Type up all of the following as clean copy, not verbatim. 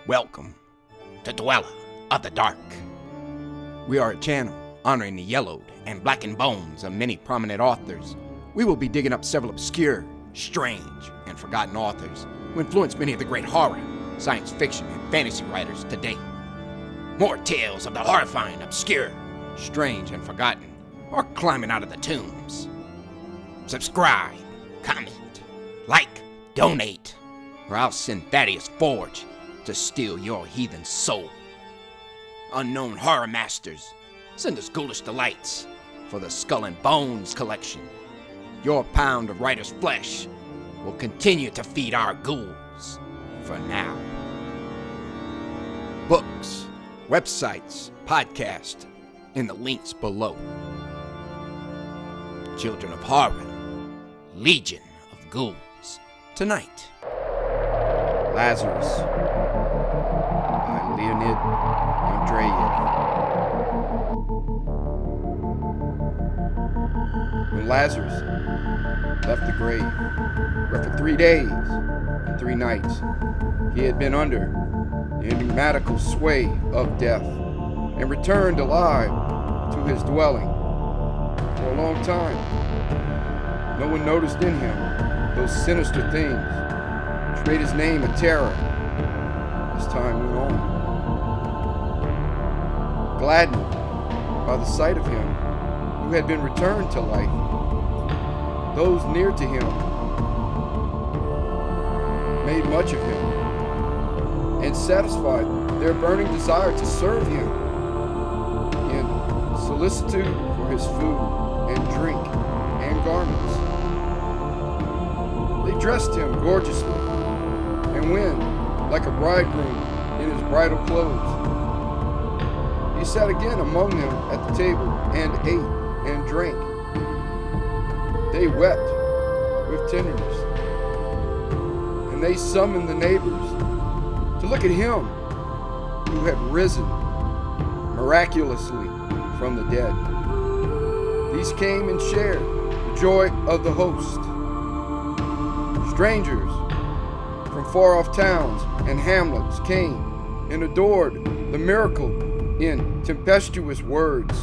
Welcome to Dweller of the Dark. We are a channel honoring the yellowed and blackened bones of many prominent authors. We will be digging up several obscure, strange, and forgotten authors who influenced many of the great horror, science fiction, and fantasy writers today. More tales of the horrifying, obscure, strange, and forgotten are climbing out of the tombs. Subscribe, comment, like, donate, or I'll send Thaddeus Forge to steal your heathen soul. Unknown horror masters, send us ghoulish delights for the Skull and Bones collection. Your pound of writer's flesh will continue to feed our ghouls for now. Books, websites, podcasts, in the links below. Children of Horror, Legion of Ghouls. Tonight, Lazarus by Leonid Andreyev. When Lazarus left the grave, where for 3 days and 3 nights he had been under the enigmatical sway of death, and returned alive to his dwelling. For a long time, no one noticed in him those sinister things which made his name a terror as time went on. Gladdened by the sight of him who had been returned to life, those near to him made much of him and satisfied their burning desire to serve him in solicitude for his food and drink and garments. They dressed him gorgeously, and when, like a bridegroom in his bridal clothes, he sat again among them at the table and ate and drank, they wept with tenderness, and they summoned the neighbors to look at him who had risen miraculously from the dead. These came and shared the joy of the host. Strangers from far-off towns and hamlets came and adored the miracle in tempestuous words.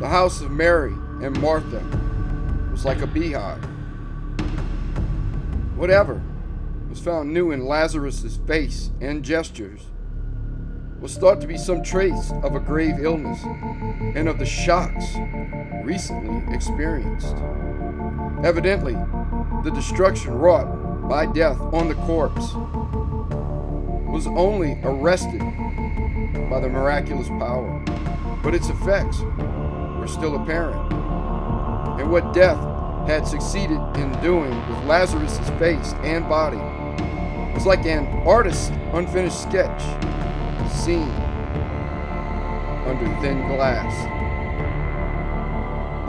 The house of Mary and Martha was like a beehive. Whatever was found new in Lazarus's face and gestures was thought to be some trace of a grave illness and of the shocks recently experienced. Evidently, the destruction wrought by death on the corpse was only arrested by the miraculous power, but its effects were still apparent. And what death had succeeded in doing with Lazarus's face and body was like an artist's unfinished sketch seen under thin glass.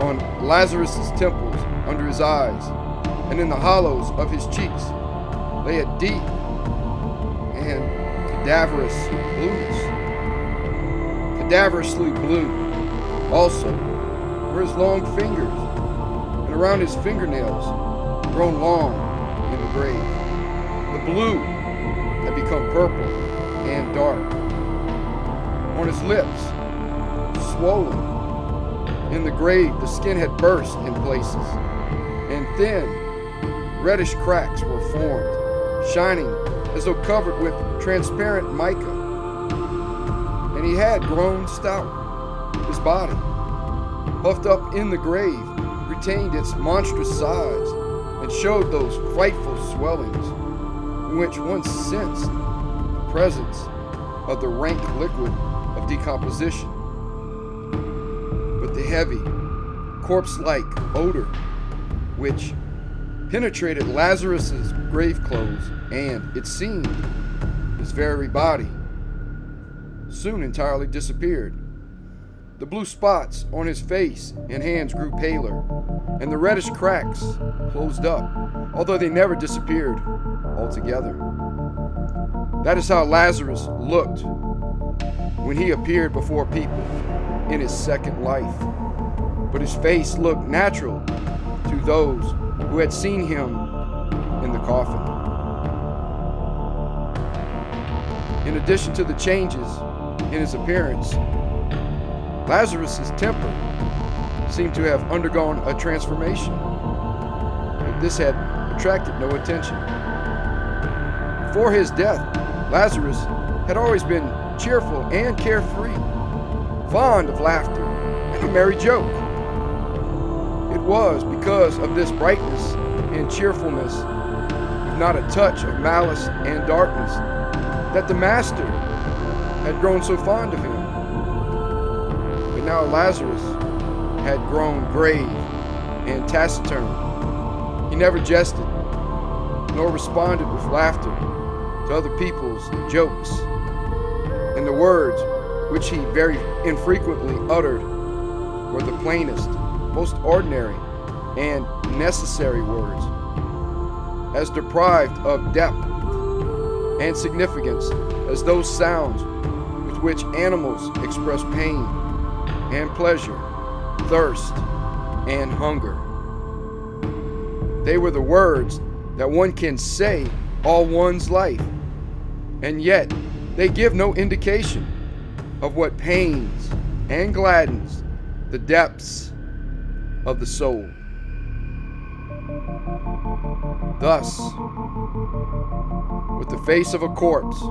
On Lazarus's temples, under his eyes, and in the hollows of his cheeks lay a deep and cadaverous blueness. Cadaverously blue also were his long fingers, and around his fingernails, grown long in the grave. The blue had become purple and dark. On his lips, swollen in the grave, the skin had burst in places, and thin, reddish cracks were formed, shining as though covered with transparent mica. And he had grown stout. His body, puffed up in the grave, retained its monstrous size and showed those frightful swellings in which one sensed the presence of the rank liquid of decomposition. But the heavy, corpse-like odor which penetrated Lazarus's grave clothes and, it seemed, his very body, soon entirely disappeared. The blue spots on his face and hands grew paler, and the reddish cracks closed up, although they never disappeared altogether. That is how Lazarus looked when he appeared before people in his second life. But his face looked natural to those who had seen him in the coffin. In addition to the changes in his appearance, Lazarus's temper seemed to have undergone a transformation, but this had attracted no attention. Before his death, Lazarus had always been cheerful and carefree, fond of laughter and a merry joke. It was because of this brightness and cheerfulness, with not a touch of malice and darkness, that the master had grown so fond of him. But now Lazarus had grown grave and taciturn. He never jested, nor responded with laughter to other people's jokes, and the words which he very infrequently uttered were the plainest, most ordinary, and necessary words, as deprived of depth and significance as those sounds with which animals express pain and pleasure, thirst and hunger. They were the words that one can say all one's life, and yet they give no indication of what pains and gladdens the depths of the soul. Thus, with the face of a corpse,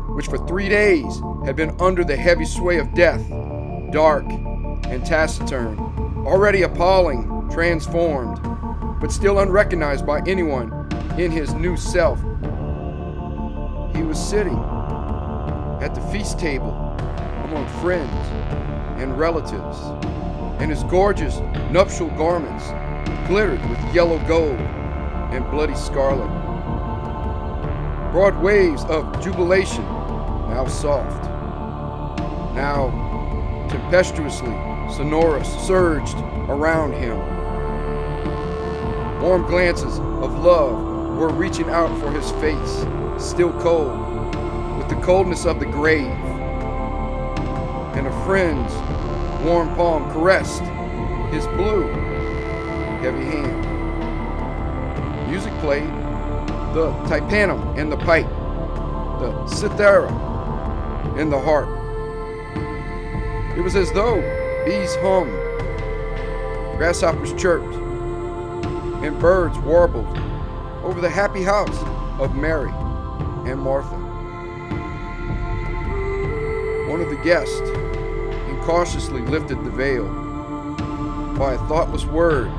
which for 3 days had been under the heavy sway of death, dark and taciturn, already appalling, transformed, but still unrecognized by anyone in his new self, he was sitting at the feast table among friends and relatives, and his gorgeous nuptial garments glittered with yellow gold and bloody scarlet. Broad waves of jubilation, now soft, now tempestuously sonorous, surged around him. Warm glances of love were reaching out for his face, still cold, with the coldness of the grave, and a friend's warm palm caressed his blue, heavy hand. Music played, the tympanum and the pipe, the cithara and the harp. It was as though bees hummed, grasshoppers chirped, and birds warbled over the happy house of Mary and Martha. One of the guests incautiously lifted the veil. By a thoughtless word,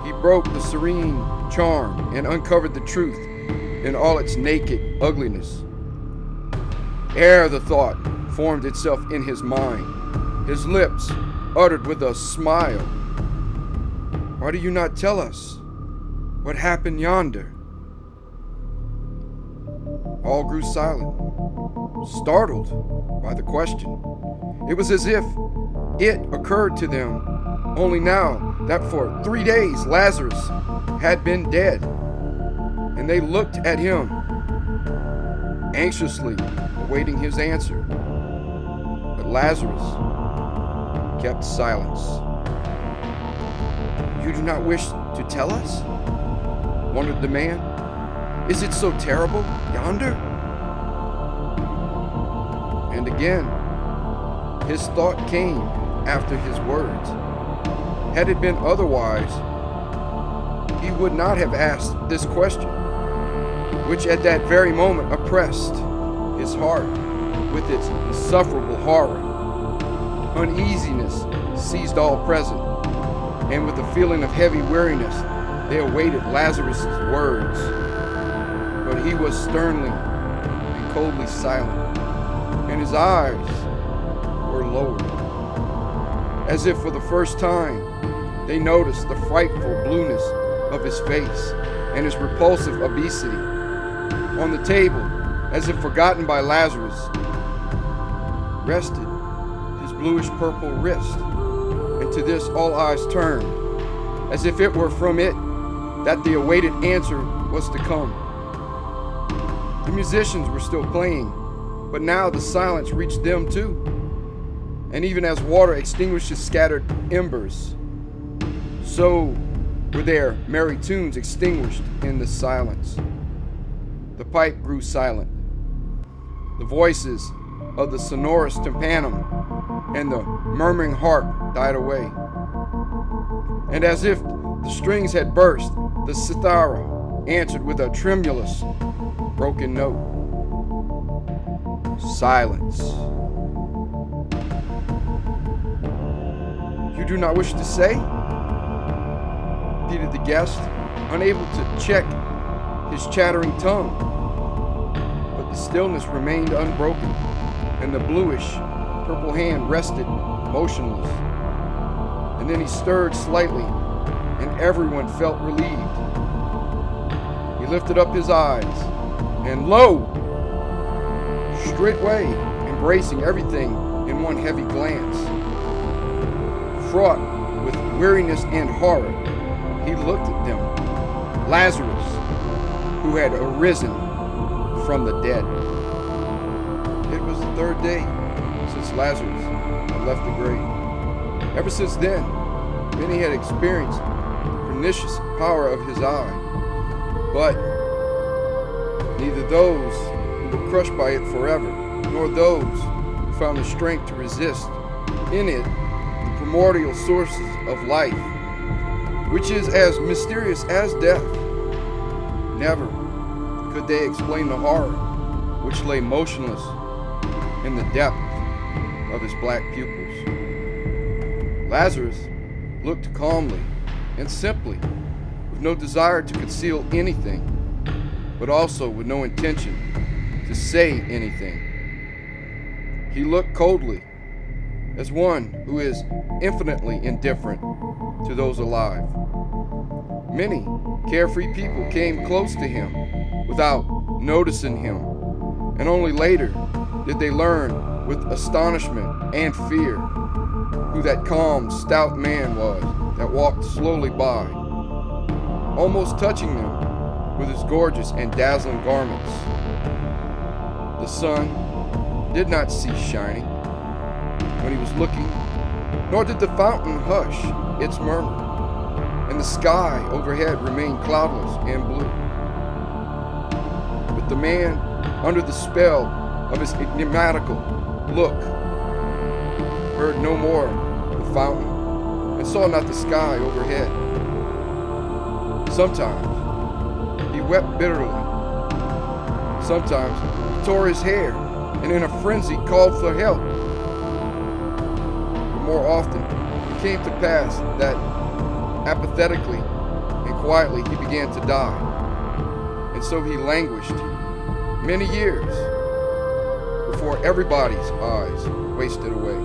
he broke the serene charm and uncovered the truth in all its naked ugliness. Ere the thought formed itself in his mind, his lips uttered with a smile, "Why do you not tell us what happened yonder?" All grew silent, startled by the question. It was as if it occurred to them only now that for 3 days Lazarus had been dead, and they looked at him, anxiously awaiting his answer. But Lazarus kept silence. "You do not wish to tell us?" wondered the man. "Is it so terrible yonder?" And again, his thought came after his words. Had it been otherwise, he would not have asked this question, which at that very moment oppressed his heart with its insufferable horror. Uneasiness seized all present, and with a feeling of heavy weariness, they awaited Lazarus' words. But he was sternly and coldly silent, and his eyes were lowered. As if for the first time, they noticed the frightful blueness of his face and his repulsive obesity. On the table, as if forgotten by Lazarus, rested his bluish-purple wrist, and to this all eyes turned, as if it were from it that the awaited answer was to come. The musicians were still playing, but now the silence reached them too. And even as water extinguishes scattered embers, so were their merry tunes extinguished in the silence. The pipe grew silent. The voices of the sonorous tympanum and the murmuring harp died away. And as if the strings had burst, the cithara answered with a tremulous, broken note. Silence. You do not wish to say? Repeated the guest, unable to check his chattering tongue. But the stillness remained unbroken, and the bluish purple hand rested motionless. And then he stirred slightly, and everyone felt relieved. He lifted up his eyes, and lo! Straightway, embracing everything in one heavy glance, fraught with weariness and horror, he looked at them, Lazarus, who had arisen from the dead. It was the third day since Lazarus had left the grave. Ever since then, many had experienced the pernicious power of his eye, but neither those who were crushed by it forever, nor those who found the strength to resist in it the primordial sources of life, which is as mysterious as death. Never could they explain the horror which lay motionless in the depth of his black pupils. Lazarus looked calmly and simply, with no desire to conceal anything, but also with no intention to say anything. He looked coldly, as one who is infinitely indifferent to those alive. Many carefree people came close to him without noticing him, and only later did they learn with astonishment and fear who that calm, stout man was that walked slowly by, almost touching them with his gorgeous and dazzling garments. The sun did not cease shining when he was looking, nor did the fountain hush its murmur, and the sky overhead remained cloudless and blue. But the man, under the spell of his enigmatical look, heard no more the fountain, and saw not the sky overhead. Sometimes he wept bitterly. Sometimes he tore his hair, and in a frenzy called for help. But more often it came to pass that apathetically and quietly he began to die. And so he languished many years before everybody's eyes wasted away,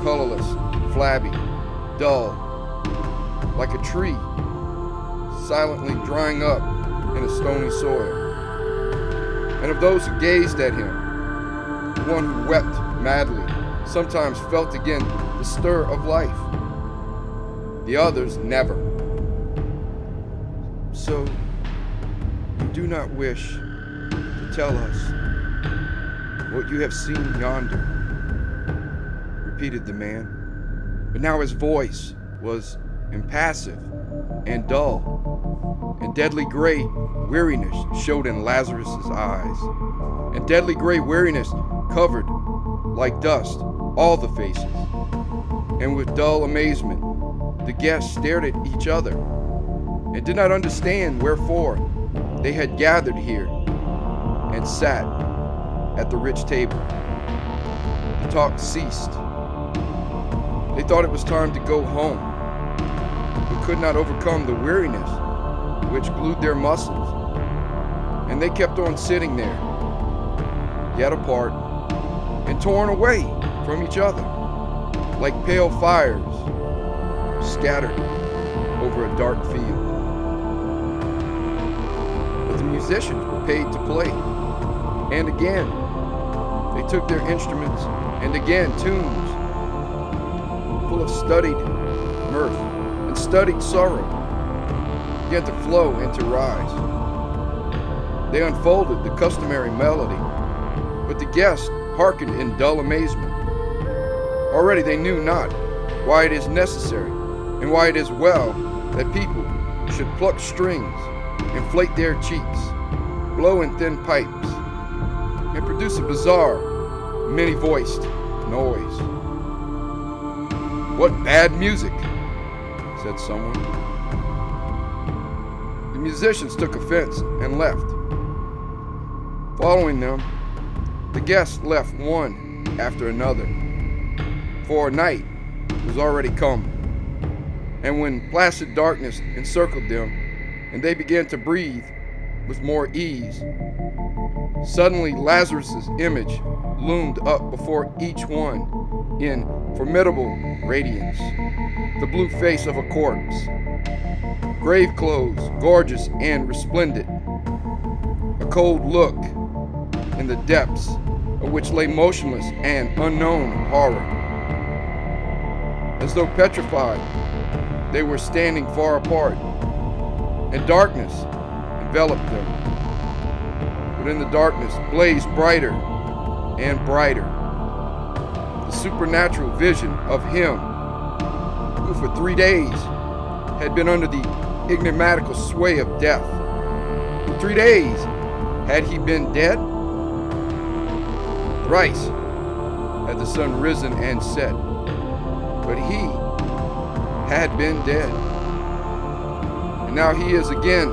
colorless, flabby, dull, like a tree silently drying up in a stony soil. And of those who gazed at him, the one who wept madly sometimes felt again the stir of life. The others never. So, you do not wish to tell us what you have seen yonder, repeated the man. But now his voice was impassive and dull, and deadly gray weariness showed in Lazarus's eyes, and deadly gray weariness covered like dust all the faces. And with dull amazement, the guests stared at each other and did not understand wherefore they had gathered here and sat at the rich table. The talk ceased. They thought it was time to go home, but could not overcome the weariness which glued their muscles, and they kept on sitting there, yet apart and torn away from each other, like pale fires scattered over a dark field. But the musicians were paid to play, and again they took their instruments, and again tunes full of studied mirth and studied sorrow began to flow and to rise. They unfolded the customary melody, but the guests hearkened in dull amazement. Already they knew not why it is necessary and why it is well that people should pluck strings, inflate their cheeks, blow in thin pipes, and produce a bizarre, many-voiced noise. "What bad music," said someone. The musicians took offense and left. Following them, the guests left one after another, for night was already come. And when placid darkness encircled them, and they began to breathe with more ease, suddenly Lazarus's image loomed up before each one in formidable radiance, the blue face of a corpse, grave clothes, gorgeous and resplendent, a cold look in the depths of which lay motionless and unknown horror. As though petrified, they were standing far apart, and darkness enveloped them. But in the darkness blazed brighter and brighter the supernatural vision of him who for 3 days had been under the enigmatical sway of death. For 3 days had he been dead? Thrice had the sun risen and set, but he had been dead. And now he is again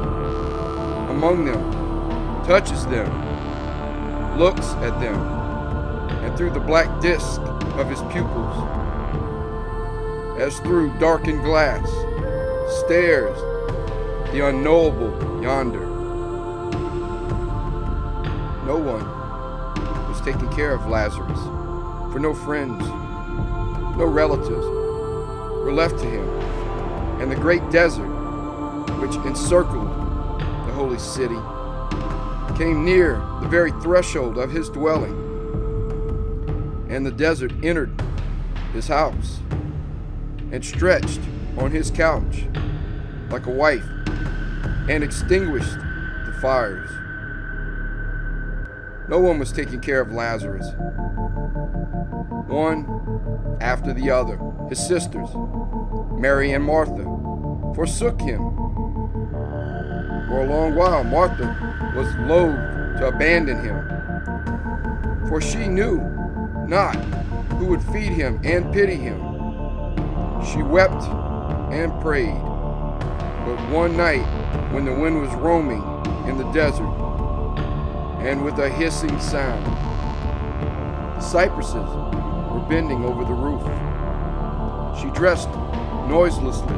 among them, touches them, looks at them, and through the black disk of his pupils, as through darkened glass, stares the unknowable yonder. No one was taking care of Lazarus, for no friends, no relatives were left to him, and the great desert which encircled the holy city came near the very threshold of his dwelling, and the desert entered his house and stretched on his couch like a wife and extinguished the fires. No one was taking care of Lazarus. One after the other, his sisters, Mary and Martha, forsook him. For a long while, Martha was loath to abandon him, for she knew not who would feed him and pity him. She wept and prayed. But one night, when the wind was roaming in the desert, and with a hissing sound, the cypresses were bending over the roof, she dressed noiselessly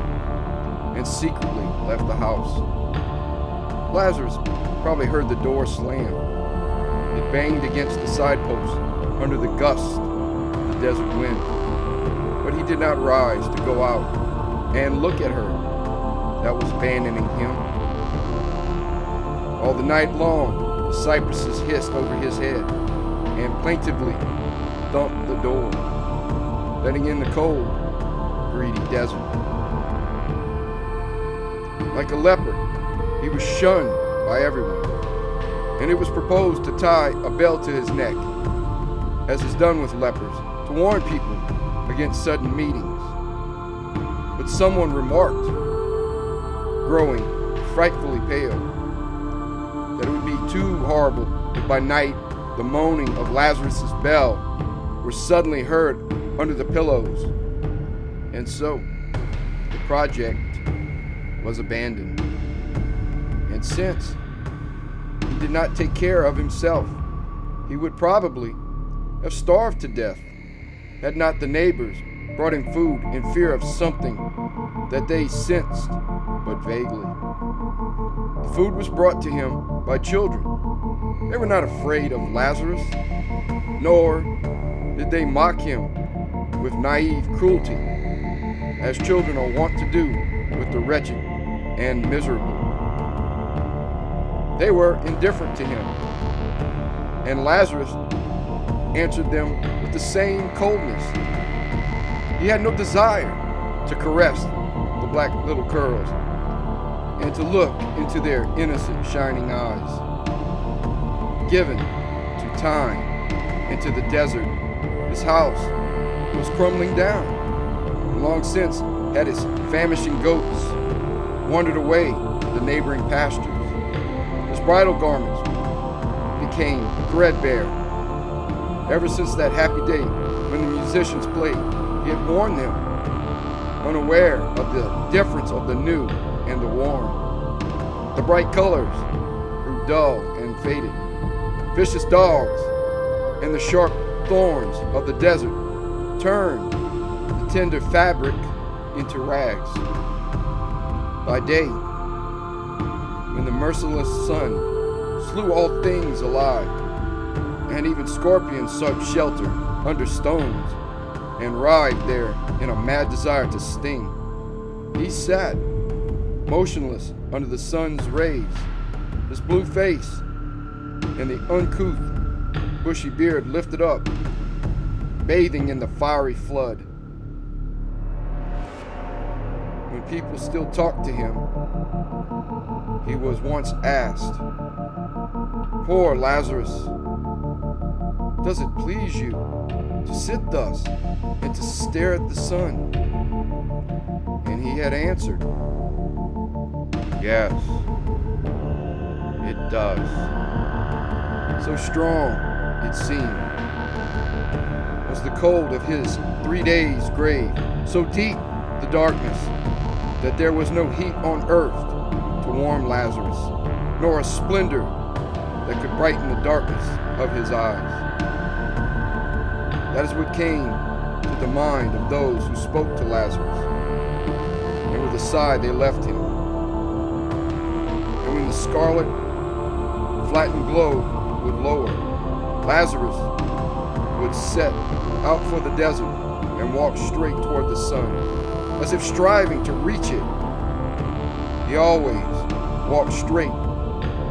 and secretly left the house. Lazarus probably heard the door slam. It banged against the sidepost under the gust of the desert wind. But he did not rise to go out and look at her that was abandoning him. All the night long, the cypresses hissed over his head and plaintively thumped the door, letting in the cold, greedy desert. Like a leper, he was shunned by everyone, and it was proposed to tie a bell to his neck, as is done with lepers, to warn people against sudden meetings. But someone remarked, growing frightfully pale, that it would be too horrible if by night the moaning of Lazarus's bell were suddenly heard under the pillows. And so the project was abandoned. And since he did not take care of himself, he would probably have starved to death had not the neighbors brought him food in fear of something that they sensed but vaguely. The food was brought to him by children. They were not afraid of Lazarus, nor did they mock him with naive cruelty, as children are wont to do with the wretched and miserable. They were indifferent to him, and Lazarus answered them with the same coldness. He had no desire to caress the black little curls and to look into their innocent shining eyes. Given to time and to the desert, his house was crumbling down, and long since had his famishing goats wandered away to the neighboring pastures. His bridal garments became threadbare. Ever since that happy day when the musicians played, he had worn them, unaware of the difference of the new and the worn. The bright colors grew dull and faded. Vicious dogs and the sharp thorns of the desert turned the tender fabric into rags. By day, when the merciless sun slew all things alive, and even scorpions sought shelter under stones and writhed there in a mad desire to sting, he sat motionless under the sun's rays, his blue face and the uncouth, bushy beard lifted up, bathing in the fiery flood. When people still talked to him, he was once asked, "Poor Lazarus, does it please you to sit thus and to stare at the sun?" And he had answered, "Yes, it does." So strong, it seemed, was the cold of his 3 days' grave, so deep the darkness, that there was no heat on earth to warm Lazarus, nor a splendor that could brighten the darkness of his eyes. That is what came to the mind of those who spoke to Lazarus, and with a sigh they left him. And when the scarlet, flattened globe would lower, Lazarus would set out for the desert and walk straight toward the sun, as if striving to reach it. He always walked straight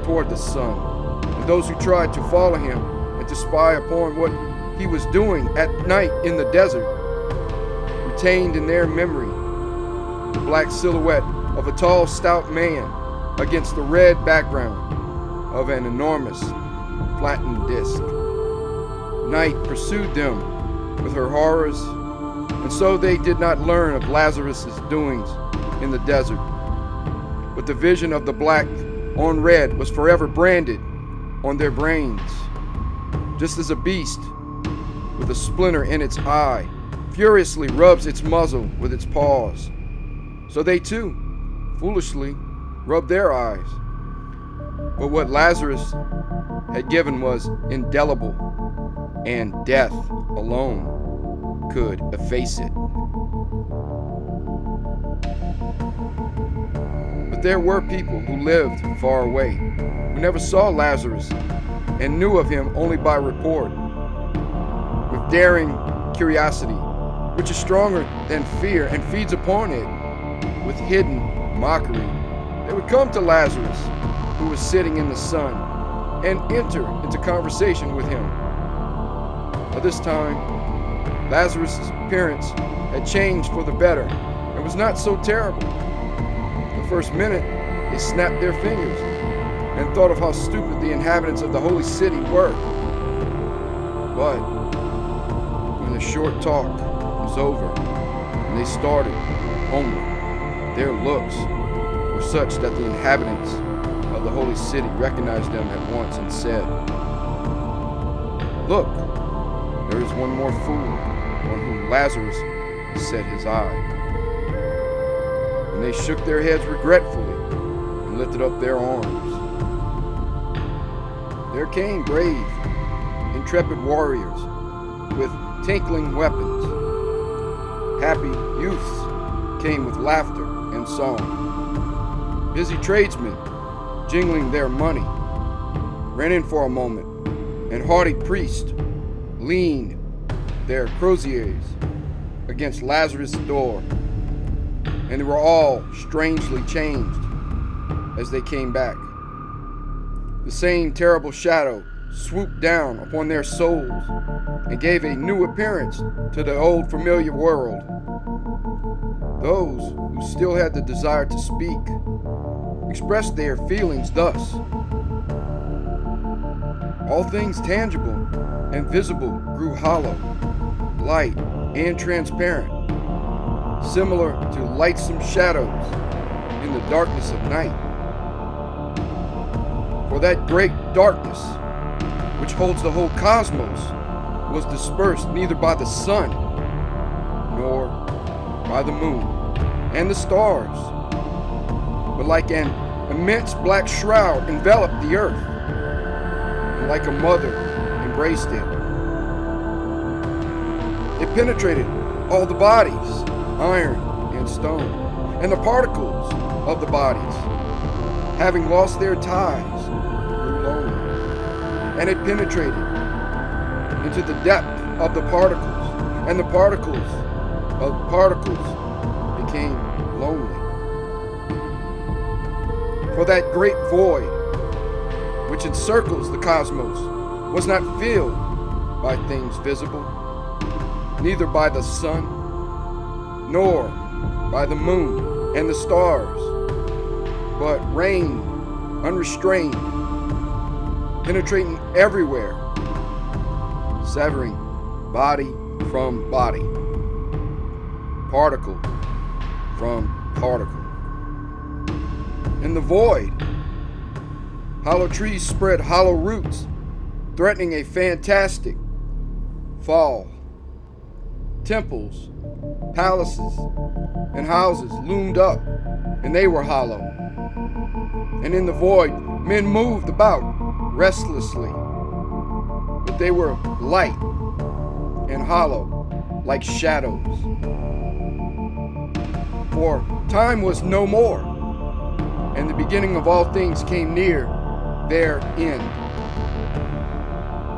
toward the sun, and those who tried to follow him and to spy upon what he was doing at night in the desert retained in their memory the black silhouette of a tall, stout man against the red background of an enormous, flattened disc. Night pursued them with her horrors, and so they did not learn of Lazarus's doings in the desert. But the vision of the black on red was forever branded on their brains, just as a beast with a splinter in its eye furiously rubs its muzzle with its paws. So they too, foolishly, rubbed their eyes. But what Lazarus had given was indelible, and death alone could efface it. But there were people who lived far away, who never saw Lazarus and knew of him only by report. With daring curiosity, which is stronger than fear and feeds upon it, with hidden mockery, they would come to Lazarus, who was sitting in the sun, and enter into conversation with him. By this time, Lazarus' appearance had changed for the better and was not so terrible. The first minute, they snapped their fingers and thought of how stupid the inhabitants of the holy city were. But when the short talk was over and they started homeward, their looks were such that the inhabitants of the holy city recognized them at once and said, "Look, there is one more fool on whom Lazarus has set his eye." And they shook their heads regretfully and lifted up their arms. There came brave, intrepid warriors with tinkling weapons. Happy youths came with laughter and song. Busy tradesmen, jingling their money, ran in for a moment, and haughty priests leaned their croziers against Lazarus' door, and they were all strangely changed as they came back. The same terrible shadow swooped down upon their souls and gave a new appearance to the old familiar world. Those who still had the desire to speak expressed their feelings thus: "All things tangible and visible grew hollow, light, and transparent, similar to lightsome shadows in the darkness of night. For that great darkness which holds the whole cosmos, was dispersed neither by the sun nor by the moon and the stars, but like an immense black shroud enveloped the earth, and like a mother embraced it. It penetrated all the bodies, iron and stone, and the particles of the bodies, having lost their ties, grew lonely. And it penetrated into the depth of the particles, and the particles of the particles became lonely. For that great void which encircles the cosmos was not filled by things visible, neither by the sun, nor by the moon and the stars, but reigned unrestrained, penetrating everywhere, severing body from body, particle from particle. In the void, hollow trees spread hollow roots, threatening a fantastic fall. Temples, palaces, and houses loomed up, and they were hollow. And in the void, men moved about restlessly, but they were light and hollow, like shadows. For time was no more, and the beginning of all things came near their end.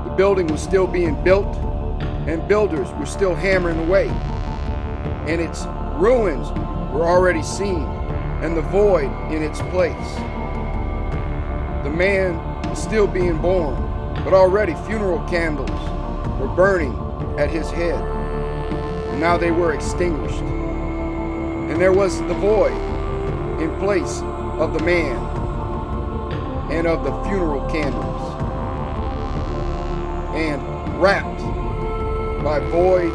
The building was still being built, and builders were still hammering away, and its ruins were already seen, and the void in its place. The man was still being born, but already funeral candles were burning at his head, and now they were extinguished. And there was the void in place of the man and of the funeral candles. And wrapped by void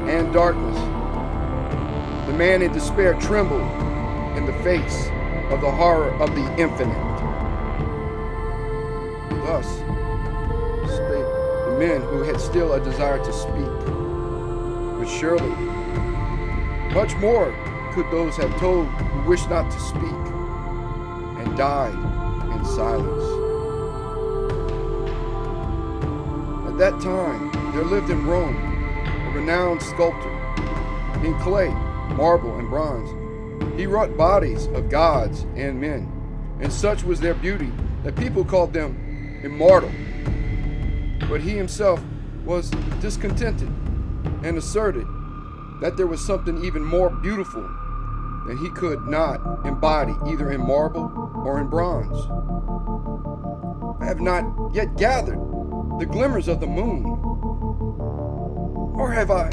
and darkness, the man in despair trembled in the face of the horror of the infinite. Thus spake the men who had still a desire to speak. But surely, much more could those have told who wished not to speak, and died in silence. At that time, there lived in Rome a renowned sculptor. In clay, marble, and bronze, he wrought bodies of gods and men, and such was their beauty that people called them immortal. But he himself was discontented and asserted that there was something even more beautiful that he could not embody either in marble or in bronze. I have not yet gathered the glimmers of the moon, or have I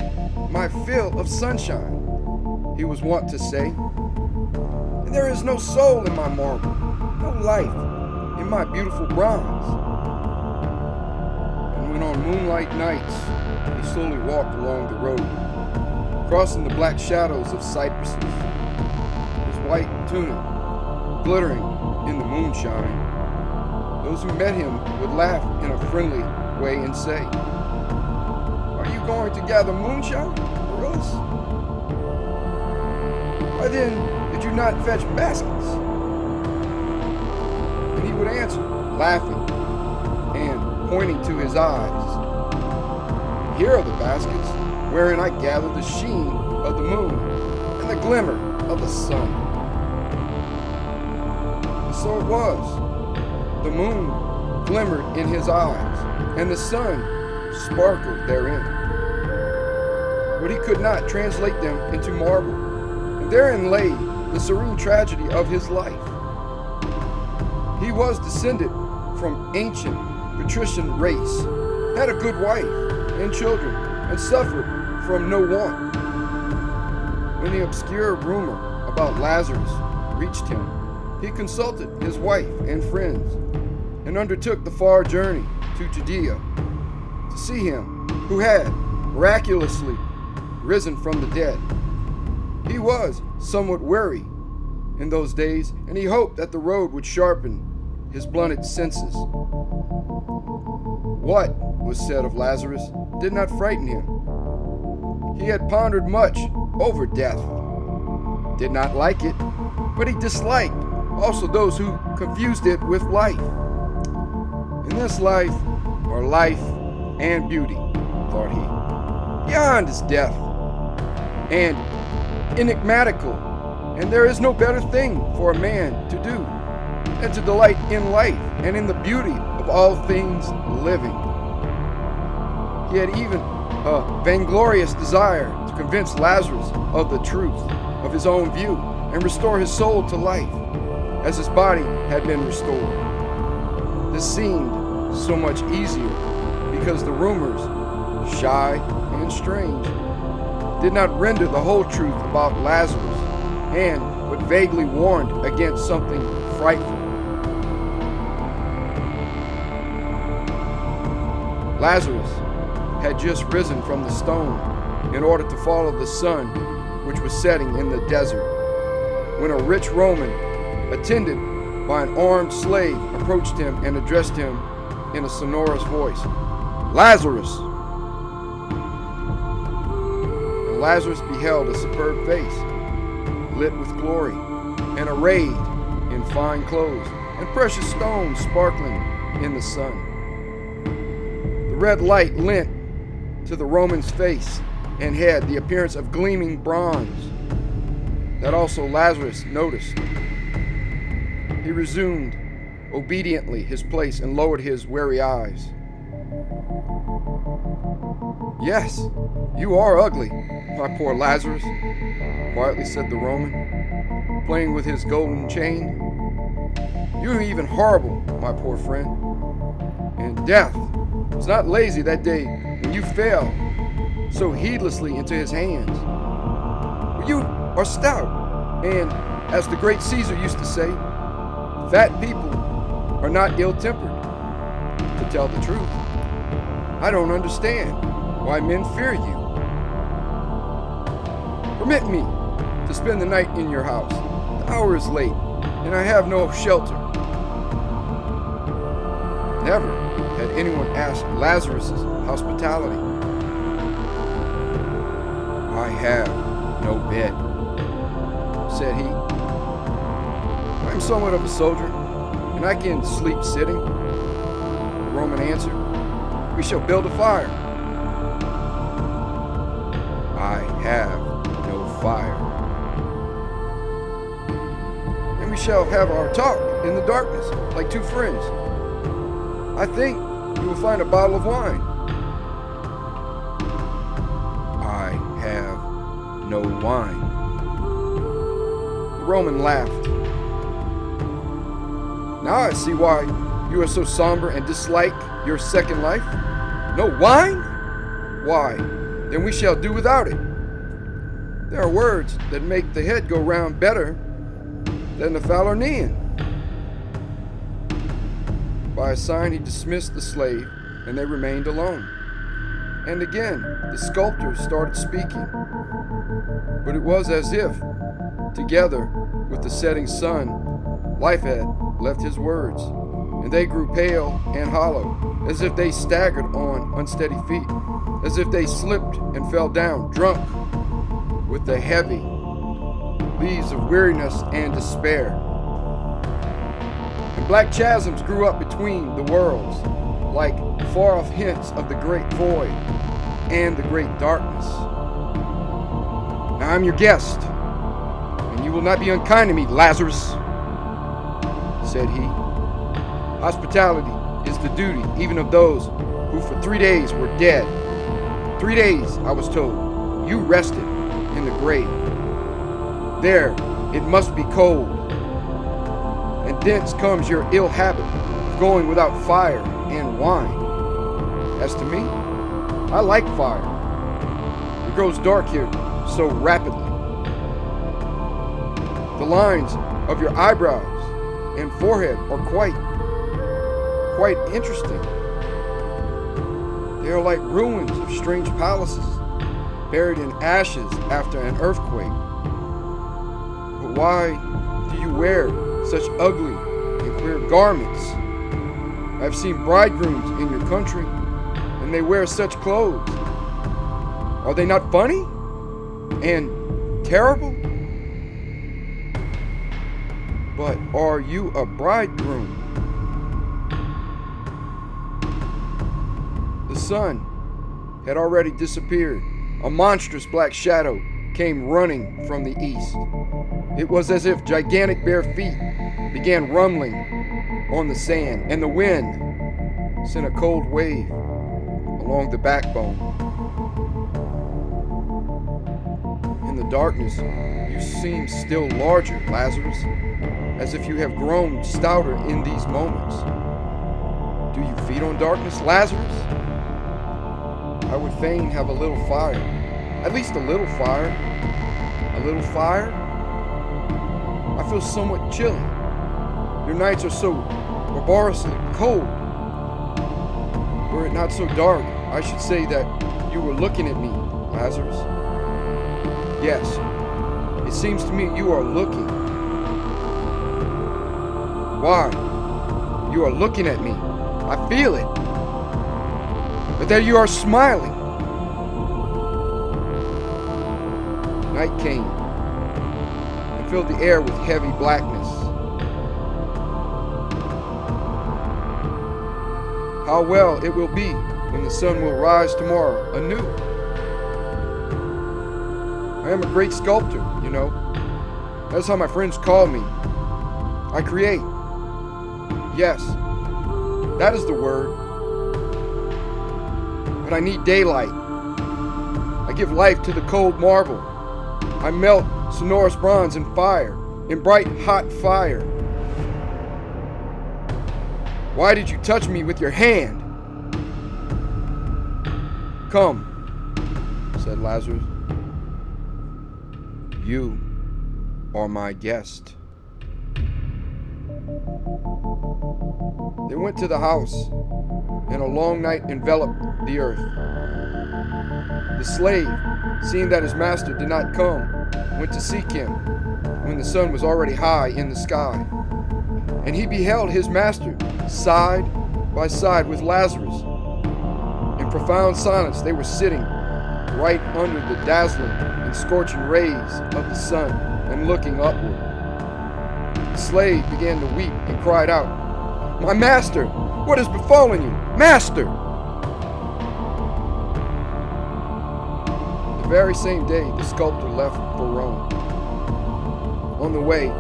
my fill of sunshine, he was wont to say. And there is no soul in my marble, no life in my beautiful bronze. And when on moonlight nights he slowly walked along the road, crossing the black shadows of cypresses, his white tunic glittering in the moonshine, those who met him would laugh in a friendly way and say, "Are you going to gather moonshine for us? Why then did you not fetch baskets?" And he would answer, laughing and pointing to his eyes, "Here are the baskets wherein I gather the sheen of the moon and the glimmer of the sun." And so it was. The moon glimmered in his eyes, and the sun sparkled therein. But he could not translate them into marble, and therein lay the serene tragedy of his life. He was descended from ancient patrician race, had a good wife and children, and suffered from no want. When the obscure rumor about Lazarus reached him, he consulted his wife and friends, and undertook the far journey to Judea to see him who had miraculously risen from the dead. He was somewhat weary in those days, and he hoped that the road would sharpen his blunted senses. What was said of Lazarus did not frighten him. He had pondered much over death, did not like it, but he disliked also those who confused it with life. In this life are life and beauty, thought he, beyond is death, and enigmatical, and there is no better thing for a man to do than to delight in life and in the beauty of all things living. He had even a vainglorious desire to convince Lazarus of the truth of his own view and restore his soul to life, as his body had been restored. This seemed so much easier because the rumors, shy and strange, did not render the whole truth about Lazarus, and but vaguely warned against something frightful. Lazarus had just risen from the stone in order to follow the sun, which was setting in the desert, when a rich Roman, attended by an armed slave, approached him and addressed him in a sonorous voice, "Lazarus!" And Lazarus beheld a superb face, lit with glory, and arrayed in fine clothes, and precious stones sparkling in the sun. The red light lent to the Roman's face and head the appearance of gleaming bronze. That also Lazarus noticed. He resumed obediently his place and lowered his weary eyes. "Yes, you are ugly, my poor Lazarus," quietly said the Roman, playing with his golden chain. "You are even horrible, my poor friend. And death was not lazy that day when you fell so heedlessly into his hands. But you are stout, and, as the great Caesar used to say, fat people are not ill-tempered. To tell the truth, I don't understand why men fear you. Permit me to spend the night in your house. The hour is late, and I have no shelter." Never had anyone asked Lazarus' hospitality. "I have no bed," said he. "I'm somewhat of a soldier, and I can sleep sitting." The Roman answered, "We shall build a fire." "I have no fire." "And we shall have our talk in the darkness, like two friends. I think you will find a bottle of wine." "I have no wine." The Roman laughed. "Now I see why you are so somber and dislike your second life. No wine? Why, then we shall do without it. There are words that make the head go round better than the Falernian." By a sign he dismissed the slave, and they remained alone. And again the sculptor started speaking, but it was as if, together with the setting sun, life had left his words, and they grew pale and hollow, as if they staggered on unsteady feet, as if they slipped and fell down, drunk with the heavy leaves of weariness and despair. And black chasms grew up between the worlds, like far-off hints of the great void and the great darkness. "Now I'm your guest, and you will not be unkind to me, Lazarus," said he. "Hospitality is the duty even of those who for 3 days were dead. 3 days, I was told, you rested in the grave. There it must be cold, and thence comes your ill habit of going without fire and wine. As to me, I like fire. It grows dark here so rapidly. The lines of your eyebrows and forehead are quite interesting. They are like ruins of strange palaces, buried in ashes after an earthquake. But why do you wear such ugly and queer garments? I've seen bridegrooms in your country, and they wear such clothes. Are they not funny? And terrible? But are you a bridegroom? The sun had already disappeared. A monstrous black shadow came running from the east. It was as if gigantic bare feet began rumbling on the sand, and the wind sent a cold wave along the backbone. In the darkness, you seem still larger, Lazarus, as if you have grown stouter in these moments. Do you feed on darkness, Lazarus? I would fain have a little fire. At least a little fire. A little fire? I feel somewhat chilly. Your nights are so barbarously cold. Were it not so dark, I should say that you were looking at me, Lazarus. Yes, it seems to me you are looking. Why? You are looking at me. I feel it. But that you are smiling. Night came and filled the air with heavy blackness. How well it will be when the sun will rise tomorrow anew. I am a great sculptor, you know. That's how my friends call me. I create. Yes, that is the word. But I need daylight. I give life to the cold marble. I melt sonorous bronze in fire, in bright hot fire. Why did you touch me with your hand? Come, said Lazarus. You are my guest. They went to the house, and a long night enveloped the earth. The slave, seeing that his master did not come, went to seek him when the sun was already high in the sky. And he beheld his master side by side with Lazarus. In profound silence they were sitting right under the dazzling and scorching rays of the sun and looking upward. The slave began to weep and cried out, "My master, what has befallen you? Master!" The very same day the sculptor left for Rome. On the way,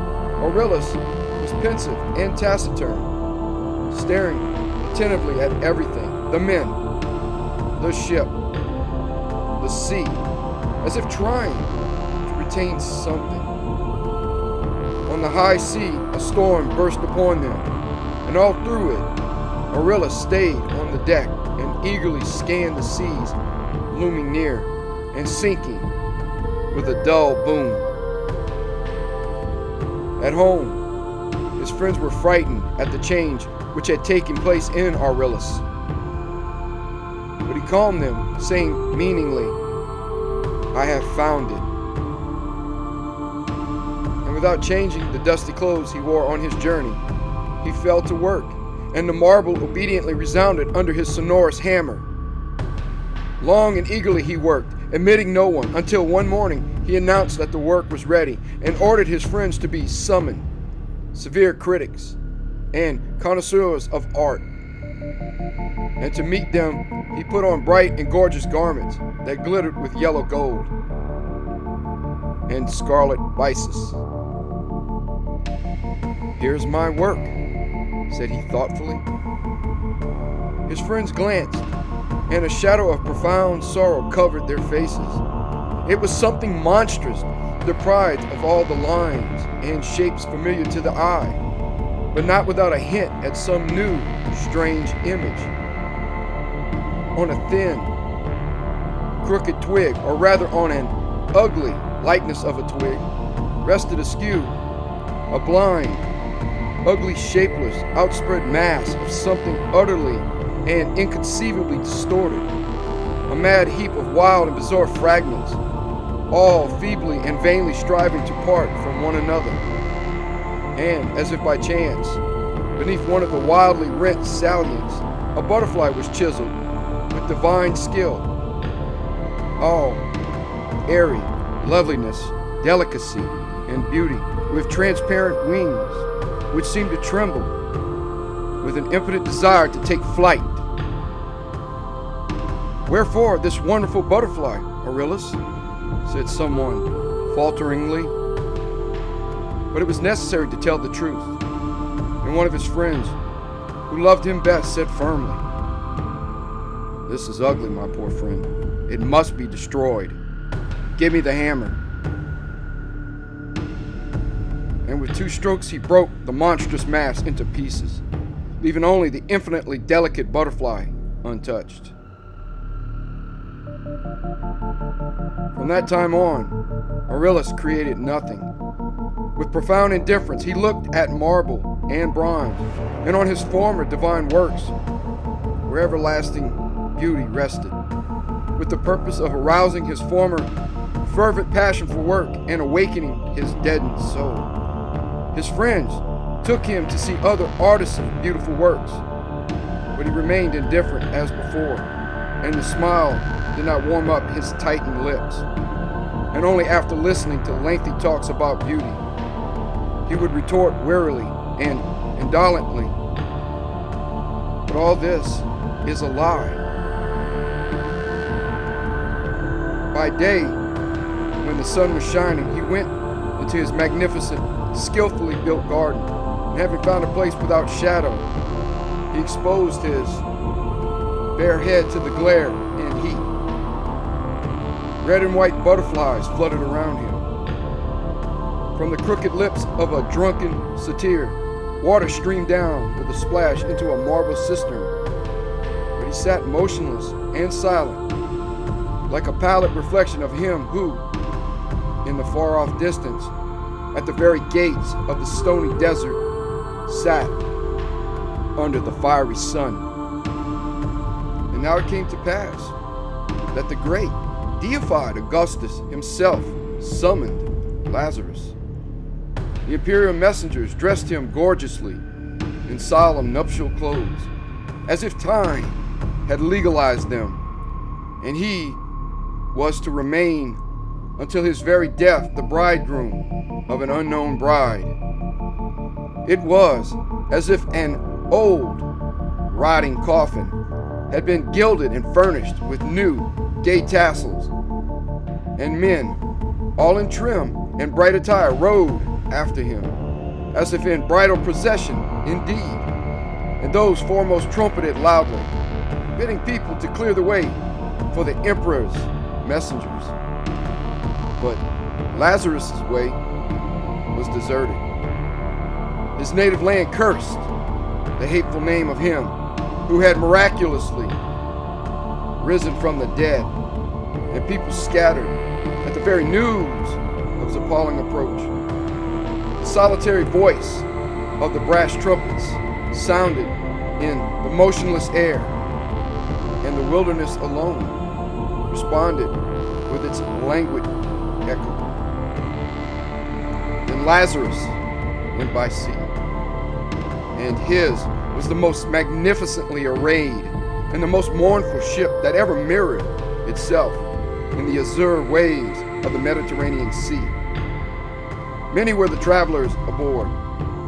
Aurelius was pensive and taciturn, staring attentively at everything, the men, the ship, the sea, as if trying to retain something. On the high sea, a storm burst upon them, and all through it, Aurelius stayed on the deck and eagerly scanned the seas looming near and sinking with a dull boom. At home, his friends were frightened at the change which had taken place in Aurelius. But he calmed them, saying meaningly, "I have found it." And without changing the dusty clothes he wore on his journey, he fell to work, and the marble obediently resounded under his sonorous hammer. Long and eagerly he worked, admitting no one, until one morning he announced that the work was ready and ordered his friends to be summoned, severe critics and connoisseurs of art. And to meet them, he put on bright and gorgeous garments that glittered with yellow gold and scarlet byssus. "Here's my work," said he thoughtfully. His friends glanced, and a shadow of profound sorrow covered their faces. It was something monstrous, deprived of all the lines and shapes familiar to the eye, but not without a hint at some new, strange image. On a thin, crooked twig, or rather on an ugly likeness of a twig, rested askew a blind, ugly, shapeless, outspread mass of something utterly and inconceivably distorted, a mad heap of wild and bizarre fragments, all feebly and vainly striving to part from one another. And, as if by chance, beneath one of the wildly rent salients, a butterfly was chiseled with divine skill. All airy loveliness, delicacy, and beauty, with transparent wings which seemed to tremble with an impotent desire to take flight. "Wherefore this wonderful butterfly, Aurelius?" said someone falteringly. But it was necessary to tell the truth, and one of his friends, who loved him best, said firmly, "This is ugly, my poor friend. It must be destroyed. Give me the hammer." And with 2 strokes he broke the monstrous mass into pieces, leaving only the infinitely delicate butterfly untouched. From that time on, Aurelius created nothing. With profound indifference, he looked at marble and bronze, and on his former divine works, where everlasting beauty rested, with the purpose of arousing his former fervent passion for work and awakening his deadened soul. His friends took him to see other artists' beautiful works, but he remained indifferent as before, and the smile did not warm up his tightened lips. And only after listening to lengthy talks about beauty, he would retort wearily and indolently, "But all this is a lie." By day, when the sun was shining, he went into his magnificent, skillfully built garden, and having found a place without shadow, he exposed his bare head to the glare and heat. Red and white butterflies fluttered around him. From the crooked lips of a drunken satyr, water streamed down with a splash into a marble cistern, but he sat motionless and silent, like a pallid reflection of him who, in the far-off distance, at the very gates of the stony desert, sat under the fiery sun. And now it came to pass that the great, deified Augustus himself summoned Lazarus. The imperial messengers dressed him gorgeously in solemn nuptial clothes, as if time had legalized them, and he was to remain until his very death the bridegroom of an unknown bride. It was as if an old, rotting coffin had been gilded and furnished with new, gay tassels, and men, all in trim and bright attire, rode after him, as if in bridal procession indeed, and those foremost trumpeted loudly, bidding people to clear the way for the emperor's messengers. But Lazarus's way was deserted. His native land cursed the hateful name of him who had miraculously risen from the dead, and people scattered at the very news of his appalling approach. The solitary voice of the brass trumpets sounded in the motionless air, and the wilderness alone responded with its languid echo. Then Lazarus went by sea, and his was the most magnificently arrayed and the most mournful ship that ever mirrored itself in the azure waves of the Mediterranean Sea. Many were the travelers aboard,